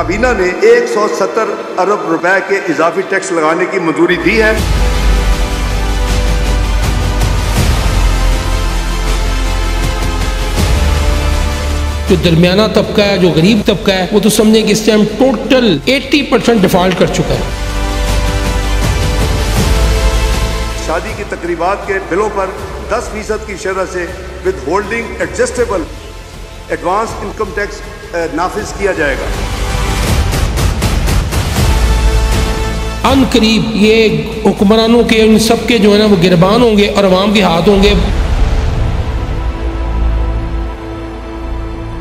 काबीना ने 170 अरब रुपए के इजाफी टैक्स लगाने की मंजूरी दी है। जो दरमियाना तबका है, जो गरीब तबका है, वो तो समझे कि इस टाइम टोटल 80% डिफॉल्ट कर चुका है। शादी की तकरीबात के बिलों पर 10% की शरह से withholding adjustable advance income tax नाफिज किया जाएगा। अनकरीब ये हुक्मरानों के उन सबके जो है ना वो गिरबान होंगे और अवाम के हाथ होंगे।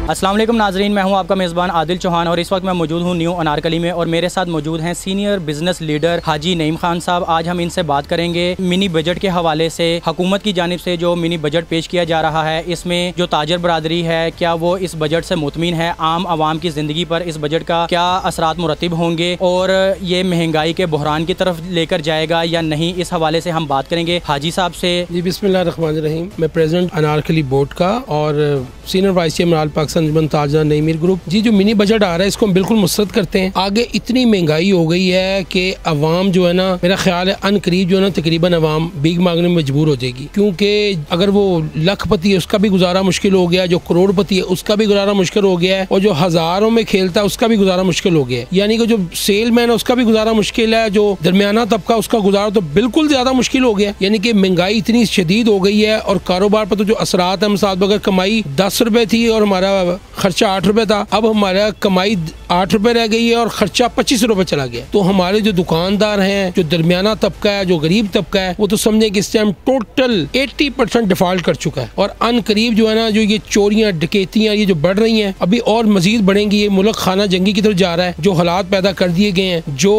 अस्सलाम वालेकुम नाजरीन, मैं हूं आपका मेज़बान आदिल चौहान और इस वक्त मैं मौजूद हूं न्यू अनारकली में और मेरे साथ मौजूद हैं सीनियर बिजनेस लीडर हाजी नईम खान साहब। आज हम इनसे बात करेंगे मिनी बजट के हवाले से, हुकूमत की जानिब से जो मिनी बजट पेश किया जा रहा है, इसमें जो ताजर बरादरी है क्या वो इस बजट से मुतमिन है, आम आवाम की ज़िंदगी पर इस बजट का क्या असरात मुरतब होंगे और ये महंगाई के बहरान की तरफ लेकर जाएगा या नहीं, इस हवाले से हम बात करेंगे हाजी साहब से। जी बिस्मिल्लाहिर्रहमानिर्रहीम। मैं प्रेसिडेंट अनारकली बोर्ड का और सीनियर वाइस चेयरमैन पाकिस्तान ताजा नईमीर ग्रुप। जी जो मिनी बजट आ रहा है इसको हम बिल्कुल मुस्तरद करते हैं। आगे इतनी महंगाई हो गई है कि अवाम जो है ना, मेरा ख्याल है अनकरीब जो है ना तकरीबन अवाम भीख मांगने में मजबूर हो जाएगी, क्योंकि अगर वो लखपति है उसका भी गुजारा मुश्किल हो गया, जो करोड़पति है उसका भी गुजारा मुश्किल हो गया है और जो हजारों में खेलता है उसका भी गुजारा मुश्किल हो गया है। यानी कि जो सेलमैन है उसका भी गुजारा मुश्किल है, जो दरमियाना तबका उसका गुजारा तो बिल्कुल ज्यादा मुश्किल हो गया। यानी कि महंगाई इतनी शदीद हो गई है और कारोबार पर तो जो असरात है, मिसाल अगर कमाई 10 रुपए थी और हमारा खर्चा 8 रुपए था, अब हमारा कमाई 8 रुपए रह गई है और खर्चा 25 रुपए चला गया। तो हमारे जो दुकानदार हैं, जो दरमियाना तबका है, जो गरीब तबका है, वो तो समझे कि इस टाइम टोटल 80% डिफॉल्ट कर चुका है। और अनकरीब जो है ना, जो ये चोरियां डकैतियां ये जो बढ़ रही हैं अभी और मजीद बढ़ेंगी। ये मुल्क खाना जंगी की तरफ जा रहा है। जो हालात पैदा कर दिए गए हैं, जो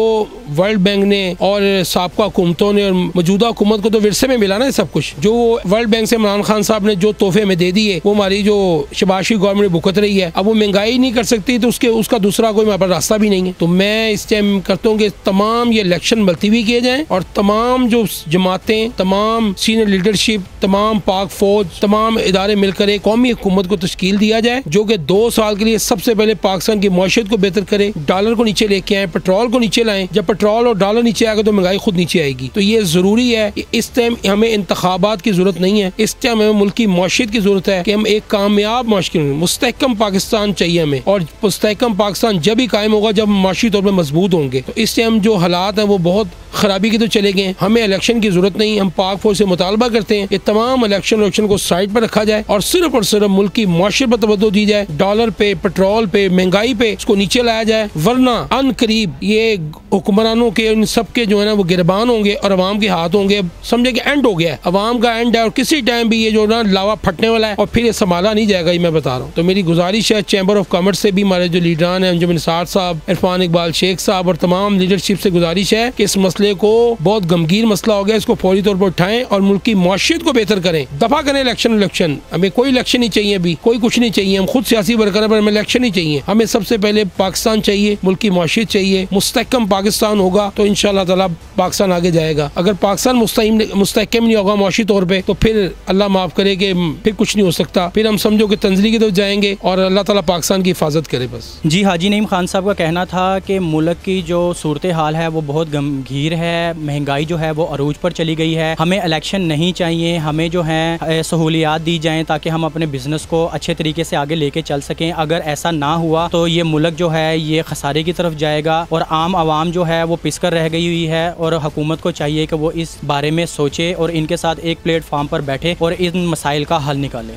वर्ल्ड बैंक ने और साबका हुकूमतों ने और मौजूदा हुकूमत को तो विरसे में मिला ना सब कुछ। जो वर्ल्ड बैंक से इमरान खान साहब ने जो तोहफे में दे दिए वो हमारी जो शबाशी गवर्नमेंट भुगत रही है। अब वो महंगाई नहीं कर सकती तो उसका दूसरा कोई हमारे पास रास्ता भी नहीं है। तो मैं इस टाइम करता हूँ कि तमाम ये इलेक्शन मुलतवी किए जाएं और तमाम जो जमातें, तमाम सीनियर लीडरशिप, तमाम पाक फौज, तमाम इदारे मिलकर एक कौमी हुकूमत को तश्कील दिया जाए जो कि 2 साल के लिए सबसे पहले पाकिस्तान की मईशत को बेहतर करे, डॉलर को नीचे लेके आए, पेट्रोल को नीचे लाएं। जब पेट्रोल और डॉलर नीचे आएगा तो महंगाई खुद नीचे आएगी। तो ये जरूरी है। इस टाइम हमें इंतखाबात की जरूरत नहीं है, इस टाइम हमें मुल्क की मईशत की जरूरत है कि हम एक कामयाब मुस्तहकम पाकिस्तान चाहिए हमें। और मुस्तहकम पाकिस्तान जब ही कायम होगा जब माशी तौर पर मजबूत होंगे। तो इस टाइम जो हालात हैं वो बहुत खराबी की तो चले गए। हमें इलेक्शन की जरूरत नहीं। हम पाक फौज से मुतालबा करते हैं ये तमाम इलेक्शन को साइड पर रखा जाए और सिर्फ मुल्क की मईशत पर तवज्जो दी जाए। डॉलर पे, पेट्रोल पे, महंगाई पे इसको नीचे लाया जाए, वरना अनकरीब ये हुक्मरानों के उन सबके जो है ना वो गिरबान होंगे और अवाम के हाथ होंगे। समझे कि एंड हो गया है, अवाम का एंड है और किसी टाइम भी ये जो ना लावा फटने वाला है और फिर ये संभाला नहीं जाएगा। ये मैं बता रहा हूँ। तो मेरी गुजारिश है चैम्बर ऑफ कॉमर्स से भी, हमारे जो लीडरान हैं, अंजुम निसार साहब, इरफान इकबाल शेख साहब और तमाम लीडरशिप से गुजारिश है कि इस मसले को, बहुत गमगीन मसला हो गया, इसको फौरी तौर पर उठाएं और मुल्क की मईशत को बेहतर करें। दफा करें इलेक्शन। हमें कोई इलेक्शन नहीं चाहिए, अभी कोई कुछ नहीं चाहिए। हम खुद सियासी वर्कर पर हमें इलेक्शन नहीं चाहिए। हमें सबसे पहले पाकिस्तान चाहिए, मुल्क की मईशत चाहिए। मुस्तहकम पाकिस्तान होगा तो इंशाअल्लाह ताला पाकिस्तान आगे जाएगा। अगर पाकिस्तान मुस्तहकम नहीं होगा मईशत तौर पर तो फिर अल्लाह माफ करे कि फिर कुछ नहीं हो सकता। फिर हम समझो कि तंजली की तरफ जाएंगे और अल्लाह ताला पाकिस्तान की हिफाजत करे बस। जी हाजी नईम खान साहब का कहना था कि मुल्क की जो सूरत हाल है वो बहुत गंभीर है, महंगाई जो है वो अरूज पर चली गई है। हमें इलेक्शन नहीं चाहिए, हमें जो है सहूलियात दी जाएं ताकि हम अपने बिजनेस को अच्छे तरीके से आगे लेके चल सकें। अगर ऐसा ना हुआ तो ये मुल्क जो है ये खसारे की तरफ जाएगा और आम आवाम जो है वो पिसकर रह गई हुई है और हुकूमत को चाहिए कि वो इस बारे में सोचे और इनके साथ एक प्लेटफॉर्म पर बैठे और इन मसाइल का हल निकाले।